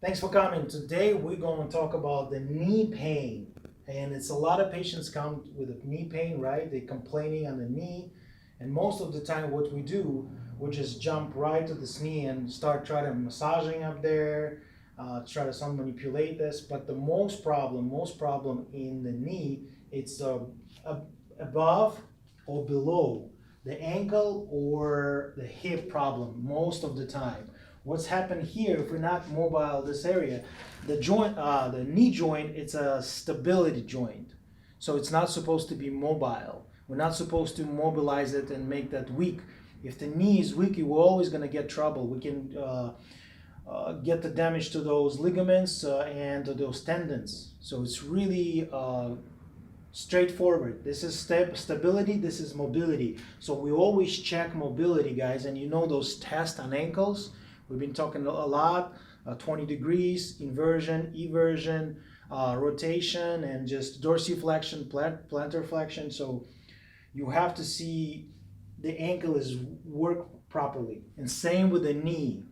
Thanks for coming. Today we're going to talk about the knee pain. And it's a lot of patients come with knee pain, right? They're complaining on the knee. And most of the time what we do, we just jump right to this knee and start trying to massaging up there, try to some manipulate this. But the most problem in the knee, it's above or below the ankle or the hip problem most of the time. What's happened here, if we're not mobile this area, the joint, the knee joint, it's a stability joint. So it's not supposed to be mobile. We're not supposed to mobilize it and make that weak. If the knee is weak, we're always going to get trouble. We can get the damage to those ligaments and to those tendons. So it's really straightforward. This is stability, this is mobility. So we always check mobility, guys, and you know those tests on ankles. We've been talking a lot, 20 degrees, inversion, eversion, rotation, and just dorsiflexion, plantar flexion. So you have to see the ankle is work properly. And same with the knee.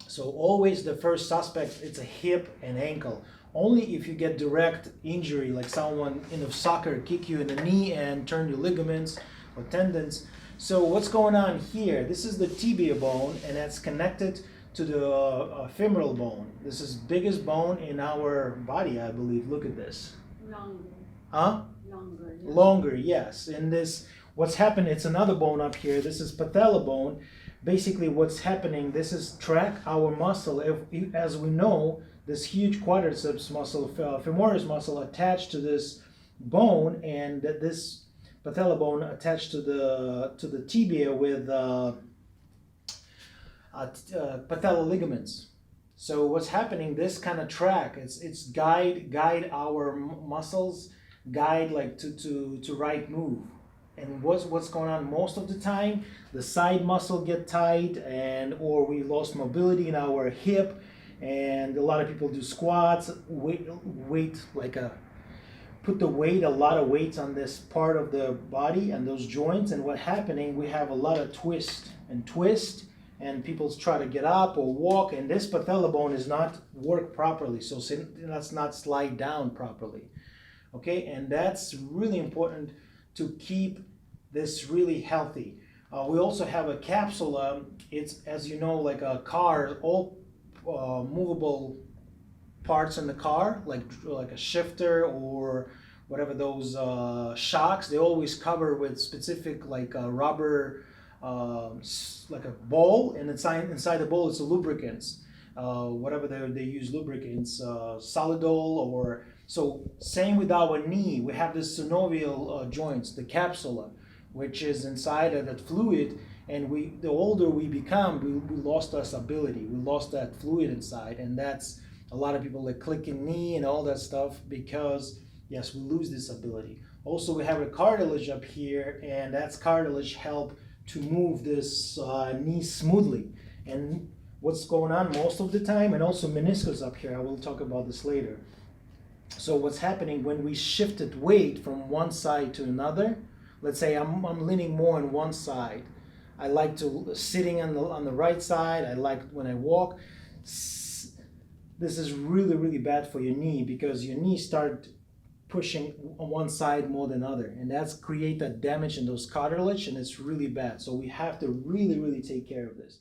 So always the first suspect, it's a hip and ankle. Only if you get direct injury, like someone in a soccer kick you in the knee and turn your ligaments or tendons. So what's going on here? This is the tibia bone, and that's connected to the femoral bone. This is biggest bone in our body, I believe. Look at this. Longer. Huh? Longer. Yeah. Longer, yes. And this, what's happened, it's another bone up here. This is patella bone. Basically what's happening, this is track our muscle. As we know, this huge quadriceps muscle, femoris muscle attached to this bone, and this patella bone attached to the tibia with patella ligaments. So what's happening? This kind of track, it's guide our muscles, guide like to right move. And what's going on most of the time? The side muscle get tight, and or we lost mobility in our hip, and a lot of people do squats, weight like a put the weight, a lot of weights on this part of the body and those joints, and what's happening, we have a lot of twist, and people try to get up or walk, and this patella bone is not work properly, so that's not slide down properly. Okay, and that's really important to keep this really healthy. We also have a capsula. It's, as you know, like a car, all movable parts in the car, like a shifter or whatever, those shocks, they always cover with specific like a rubber, like a ball, and inside the ball it's a lubricants, whatever they use lubricants, solidol or so. Same with our knee, we have this synovial joints, the capsula, which is inside of that fluid, and the older we become, we lost our stability, we lost that fluid inside, and that's a lot of people like clicking knee and all that stuff because, yes, we lose this ability. Also, we have a cartilage up here, and that's cartilage help to move this knee smoothly. And what's going on most of the time, and also meniscus up here, I will talk about this later. So what's happening when we shifted weight from one side to another, let's say I'm leaning more on one side. I like to sitting on the right side. I like when I walk. This is really, really bad for your knee because your knee start pushing on one side more than other, and that's create that damage in those cartilage, and it's really bad. So we have to really, really take care of this.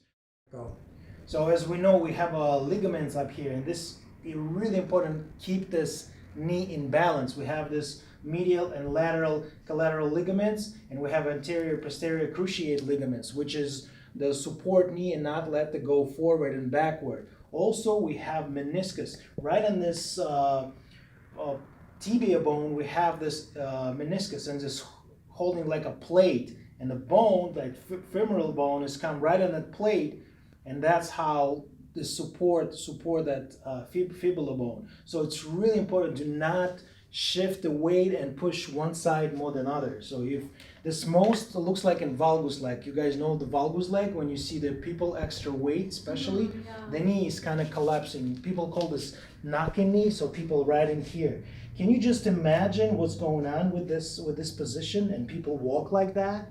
So as we know, we have ligaments up here, and this is really important. Keep this knee in balance. We have this medial and lateral collateral ligaments, and we have anterior posterior cruciate ligaments, which is the support knee and not let it go forward and backward. Also, we have meniscus. Right on this tibia bone, we have this meniscus, and this holding like a plate. And the bone, that femoral bone, is come right on that plate, and that's how the support that fibula bone. So it's really important to not shift the weight and push one side more than other. So if this most looks like in valgus leg, you guys know the valgus leg, when you see the people extra weight, especially, yeah. the knee is kind of collapsing. People call this knocking knee, so people right in here. Can you just imagine what's going on with this position, and people walk like that?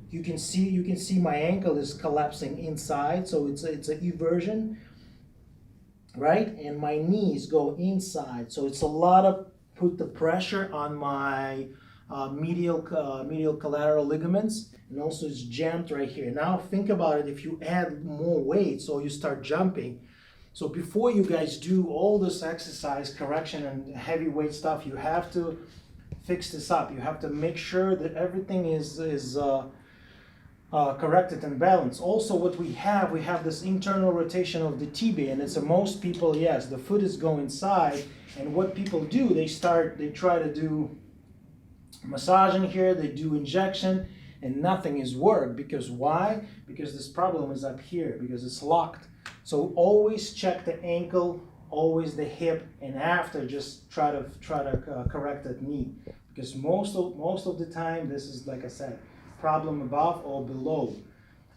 You can see my ankle is collapsing inside, so it's an eversion. right? And my knees go inside. So it's a lot of put the pressure on my medial collateral ligaments, and also it's jammed right here. Now think about it, if you add more weight, so you start jumping. So before you guys do all this exercise correction and heavy weight stuff, you have to fix this up. You have to make sure that everything is corrected and balanced. Also, what we have this internal rotation of the tibia, and it's most people, yes, the foot is going inside, and what people do, they try to do massaging here, they do injection, and nothing is worked. Because why? Because this problem is up here, because it's locked. So always check the ankle, always the hip, and after just try to correct that knee, because most of the time this is, like I said, problem above or below.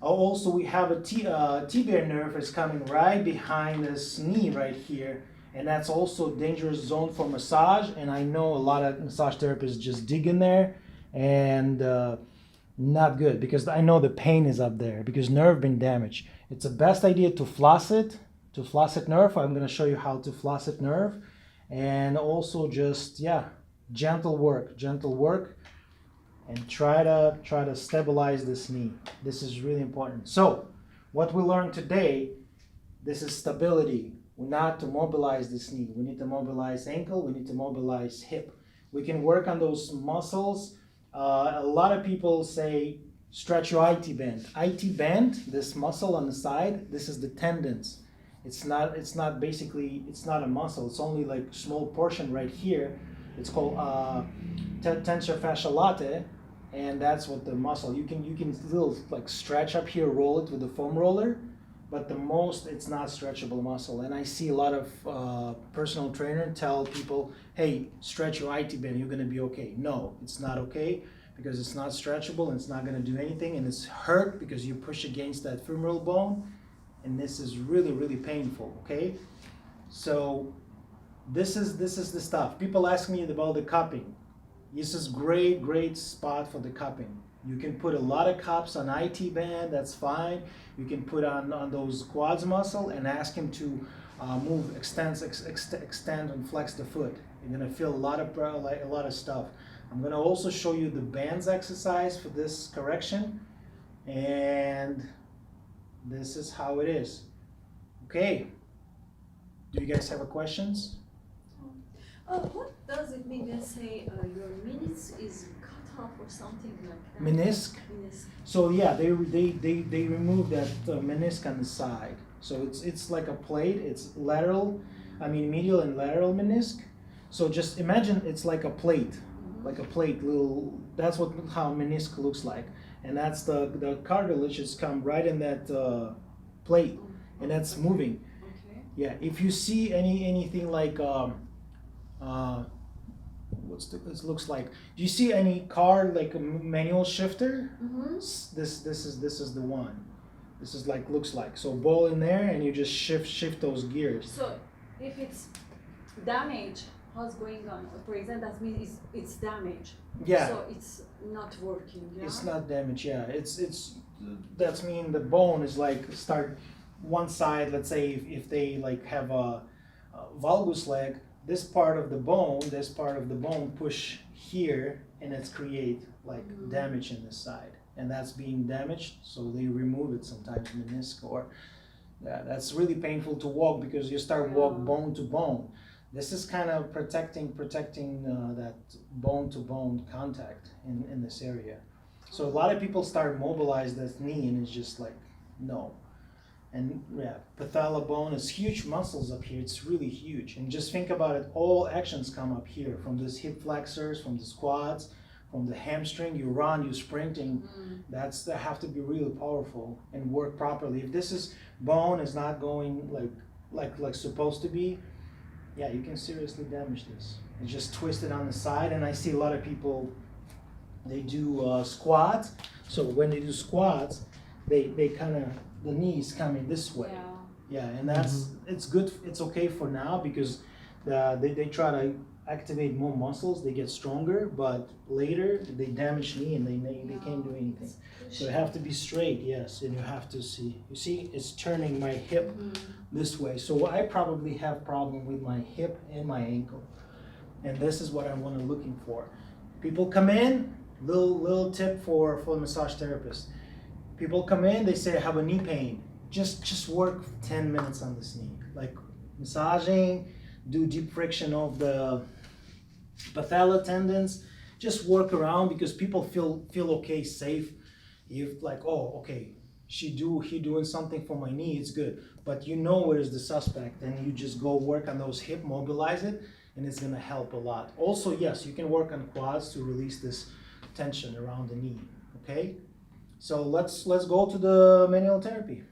Also, we have a tibia nerve is coming right behind this knee right here, and that's also a dangerous zone for massage. And I know a lot of massage therapists just dig in there, and not good, because I know the pain is up there because nerve been damaged. It's the best idea to floss it nerve. I'm going to show you how to floss it nerve, and also just gentle work, and try to stabilize this knee. This is really important. So what we learned today, this is stability. We're not to mobilize this knee. We need to mobilize ankle. We need to mobilize hip. We can work on those muscles. A lot of people say stretch your IT band. IT band, this muscle on the side, this is the tendons. It's not a muscle. It's only like small portion right here. It's called tensor fascial latae, and that's what the muscle. You can little like stretch up here, roll it with the foam roller, but it's not stretchable muscle. And I see a lot of personal trainer tell people, hey, stretch your IT band, you're gonna be okay. No, it's not okay, because it's not stretchable and it's not gonna do anything, and it's hurt because you push against that femoral bone, and this is really, really painful, okay? So this is the stuff. People ask me about the cupping. This is great spot for the cupping. You can put a lot of cups on IT band, that's fine. You can put on those quads muscle and ask him to move, extend and flex the foot. You're gonna feel a lot of stuff. I'm gonna also show you the bands exercise for this correction, and this is how it is. Okay. Do you guys have a questions? What does it mean when say your meniscus is cut off or something like that? Menisc? Meniscus. So yeah, they remove that menisc on the side. So it's like a plate. It's medial and lateral menisc. So just imagine it's like a plate, little. That's how menisc looks like, and that's the cartilage is come right in that plate, and that's moving. Okay. Yeah, if you see anything like this looks like. Do you see any car like a manual shifter? Mm-hmm. This is the one. This is looks like. So ball in there, and you just shift those gears. So if it's damage, what's going on? For example, that means it's damaged. Yeah. So it's not working. Yeah? It's not damaged. Yeah. That's mean the bone is start one side. Let's say if they have a valgus leg. This part of the bone push here, and it's create damage in this side, and that's being damaged, so they remove it sometimes, menisc, or that's really painful to walk, because you start walk bone to bone. This is kind of protecting that bone to bone contact in this area. So a lot of people start mobilize that knee, and it's just no. And patella bone is huge muscles up here. It's really huge. And just think about it. All actions come up here, from this hip flexors, from the squats, from the hamstring. You run, you sprinting. They have to be really powerful and work properly. If this bone is not going like supposed to be, you can seriously damage this. It's just twisted on the side. And I see a lot of people, they do squats. So when they do squats, they kind of, the knees coming this way. And that's it's good. It's okay for now, because they try to activate more muscles, they get stronger, but later they damage knee and they can't do anything. So you have to be straight, yes, and you have to see. You see, it's turning my hip this way. So I probably have problem with my hip and my ankle. And this is what I'm looking for. People come in, little tip for massage therapists. People come in, they say I have a knee pain. Just work 10 minutes on this knee. Like massaging, do deep friction of the patella tendons, just work around because people feel okay, safe. You're like, oh, okay, he doing something for my knee, it's good. But you know where is the suspect, and you just go work on those hip, mobilize it, and it's gonna help a lot. Also, yes, you can work on quads to release this tension around the knee. Okay, so let's go to the manual therapy.